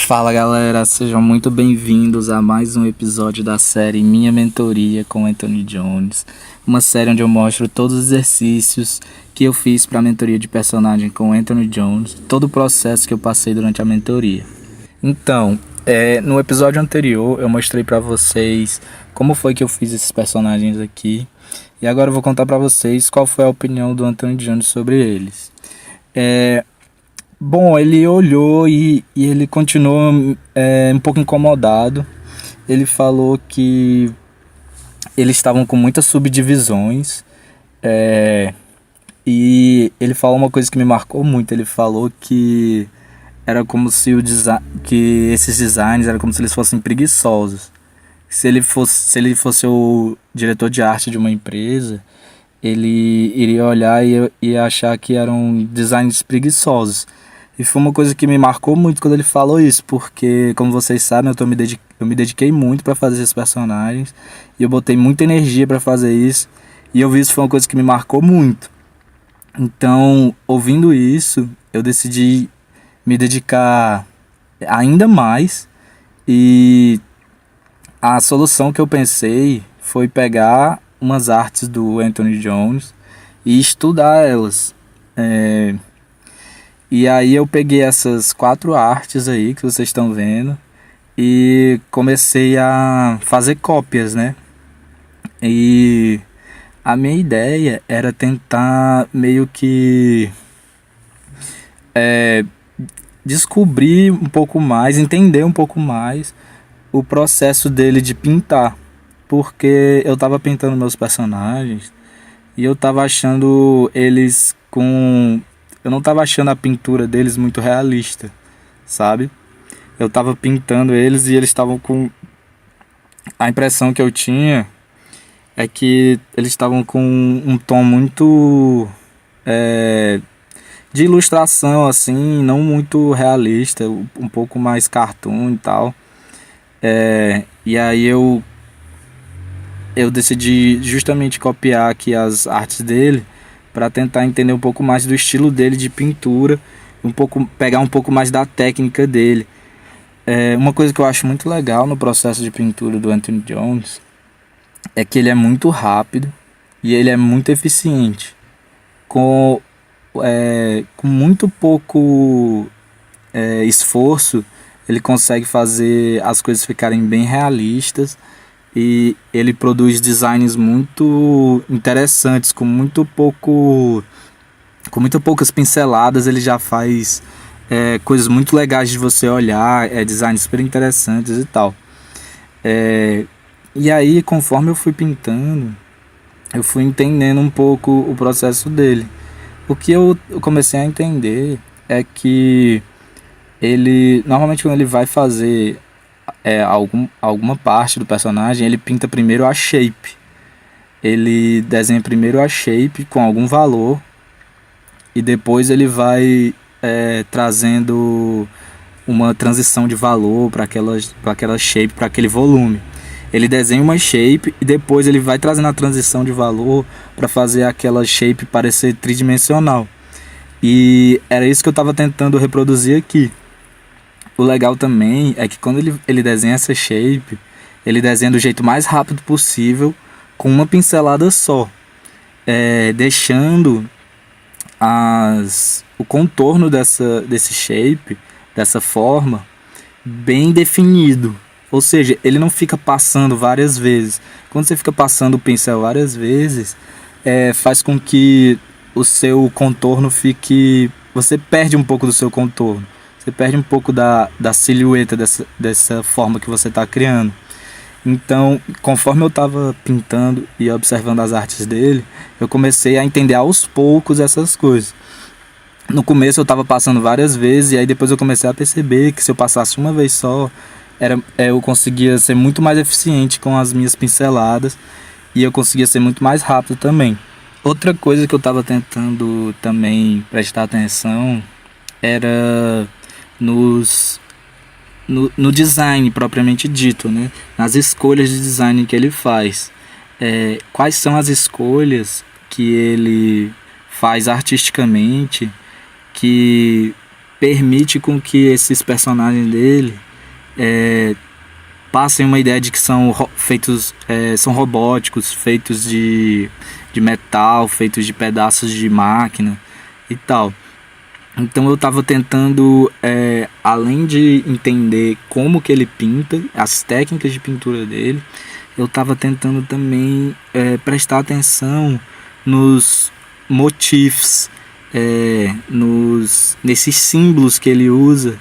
Fala galera, sejam muito bem-vindos a mais um episódio da série Minha Mentoria com Anthony Jones, uma série onde eu mostro todos os exercícios que eu fiz para a mentoria de personagem com Anthony Jones, todo o processo que eu passei durante a mentoria. Então, no episódio anterior eu mostrei para vocês como foi que eu fiz esses personagens aqui, e agora eu vou contar para vocês qual foi a opinião do Anthony Jones sobre eles. Bom, ele olhou e ele continuou um pouco incomodado. Ele falou que eles estavam com muitas subdivisões. E ele falou uma coisa que me marcou muito. Ele falou que era como se que esses designs eram como se eles fossem preguiçosos. Se ele fosse o diretor de arte de uma empresa, ele iria olhar e ia achar que eram designs preguiçosos. E foi uma coisa que me marcou muito quando ele falou isso, porque, como vocês sabem, eu me dediquei muito para fazer esses personagens, e eu botei muita energia para fazer isso, e eu vi isso foi uma coisa que me marcou muito. Então, ouvindo isso, eu decidi me dedicar ainda mais, e a solução que eu pensei foi pegar umas artes do Anthony Jones e estudar elas. E aí eu peguei essas 4 artes aí que vocês estão vendo e comecei a fazer cópias, né? E a minha ideia era tentar meio que descobrir um pouco mais, entender um pouco mais o processo dele de pintar. Porque eu tava pintando meus personagens e eu tava achando eles com... Eu não tava achando a pintura deles muito realista, sabe? Eu tava pintando eles e eles estavam com... A impressão que eu tinha é que eles estavam com um tom muito... de ilustração, assim, não muito realista, um pouco mais cartoon e tal. E aí eu decidi justamente copiar aqui as artes dele para tentar entender um pouco mais do estilo dele de pintura, pegar um pouco mais da técnica dele. Uma coisa que eu acho muito legal no processo de pintura do Anthony Jones é que ele é muito rápido e ele é muito eficiente. Com muito pouco esforço, ele consegue fazer as coisas ficarem bem realistas. E ele produz designs muito interessantes, com muito poucas pinceladas. Ele já faz coisas muito legais de você olhar, designs super interessantes e tal. E aí, conforme eu fui pintando, eu fui entendendo um pouco o processo dele. O que eu comecei a entender é que ele, normalmente quando ele vai fazer alguma parte do personagem, ele pinta primeiro a shape. Ele desenha primeiro a shape com algum valor e depois ele vai trazendo uma transição de valor para aquela shape, para aquele volume. Ele desenha uma shape e depois ele vai trazendo a transição de valor para fazer aquela shape parecer tridimensional. E era isso que eu estava tentando reproduzir aqui. O legal também é que quando ele desenha essa shape, ele desenha do jeito mais rápido possível, com uma pincelada só, deixando o contorno desse shape, dessa forma, bem definido. Ou seja, ele não fica passando várias vezes. Quando você fica passando o pincel várias vezes, faz com que o seu contorno fique... Você perde um pouco do seu contorno. Você perde um pouco da silhueta dessa forma que você está criando. Então, conforme eu estava pintando e observando as artes dele, eu comecei a entender aos poucos essas coisas. No começo eu estava passando várias vezes, e aí depois eu comecei a perceber que se eu passasse uma vez só, eu conseguia ser muito mais eficiente com as minhas pinceladas, e eu conseguia ser muito mais rápido também. Outra coisa que eu estava tentando também prestar atenção era no design propriamente dito, né? Nas escolhas de design que ele faz. Quais são as escolhas que ele faz artisticamente que permite com que esses personagens dele passem uma ideia de que são feitos, são robóticos, feitos de metal, feitos de pedaços de máquina e tal. Então eu estava tentando, além de entender como que ele pinta, as técnicas de pintura dele, eu estava tentando também prestar atenção nos motifs, nesses símbolos que ele usa,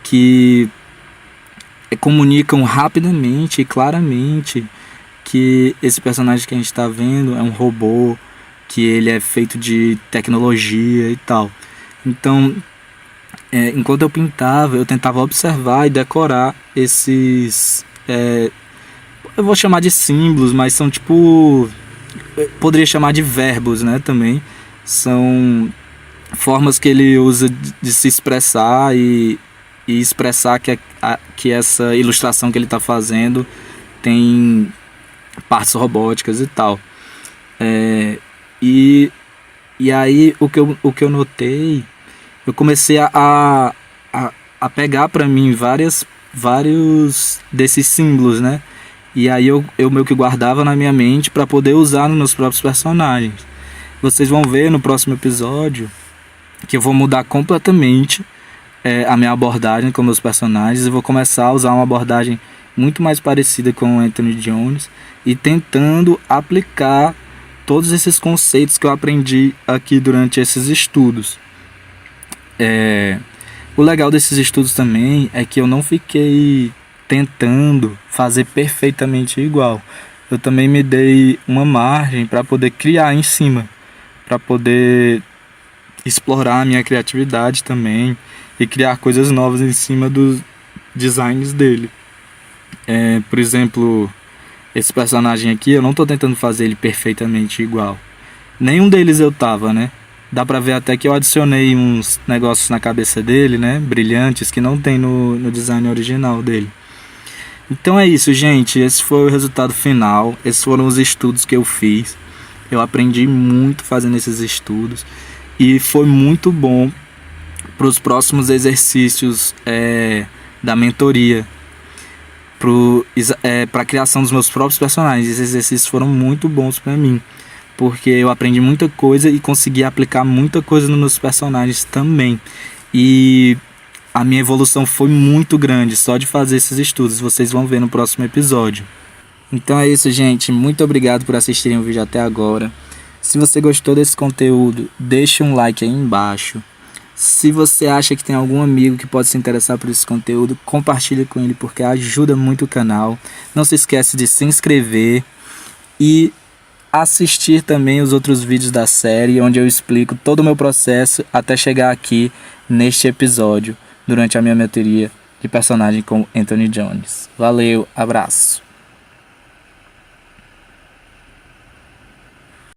que comunicam rapidamente e claramente que esse personagem que a gente está vendo é um robô, que ele é feito de tecnologia e tal. Então, enquanto eu pintava, eu tentava observar e decorar esses, eu vou chamar de símbolos, mas são tipo, poderia chamar de verbos, né, também. São formas que ele usa de se expressar e expressar que essa ilustração que ele está fazendo tem partes robóticas e tal. E aí o que eu notei, eu comecei a pegar para mim vários desses símbolos, né? E aí eu meio que guardava na minha mente para poder usar nos meus próprios personagens. Vocês vão ver no próximo episódio que eu vou mudar completamente a minha abordagem com meus personagens. Eu vou começar a usar uma abordagem muito mais parecida com o Anthony Jones e tentando aplicar todos esses conceitos que eu aprendi aqui durante esses estudos. O legal desses estudos também é que eu não fiquei tentando fazer perfeitamente igual. Eu também me dei uma margem para poder criar em cima, para poder explorar a minha criatividade também e criar coisas novas em cima dos designs dele. Por exemplo, esse personagem aqui, eu não tô tentando fazer ele perfeitamente igual. Nenhum deles eu tava, né? Dá pra ver até que eu adicionei uns negócios na cabeça dele, né? Brilhantes, que não tem no design original dele. Então é isso, gente. Esse foi o resultado final. Esses foram os estudos que eu fiz. Eu aprendi muito fazendo esses estudos. E foi muito bom para os próximos exercícios da mentoria, para a criação dos meus próprios personagens. Esses exercícios foram muito bons para mim, porque eu aprendi muita coisa e consegui aplicar muita coisa nos meus personagens também. E a minha evolução foi muito grande só de fazer esses estudos. Vocês vão ver no próximo episódio. Então é isso, gente. Muito obrigado por assistirem o vídeo até agora. Se você gostou desse conteúdo, deixe um like aí embaixo. Se você acha que tem algum amigo que pode se interessar por esse conteúdo, compartilhe com ele, porque ajuda muito o canal. Não se esquece de se inscrever e assistir também os outros vídeos da série, onde eu explico todo o meu processo até chegar aqui neste episódio, durante a minha mentoria de personagem com Anthony Jones. Valeu, abraço!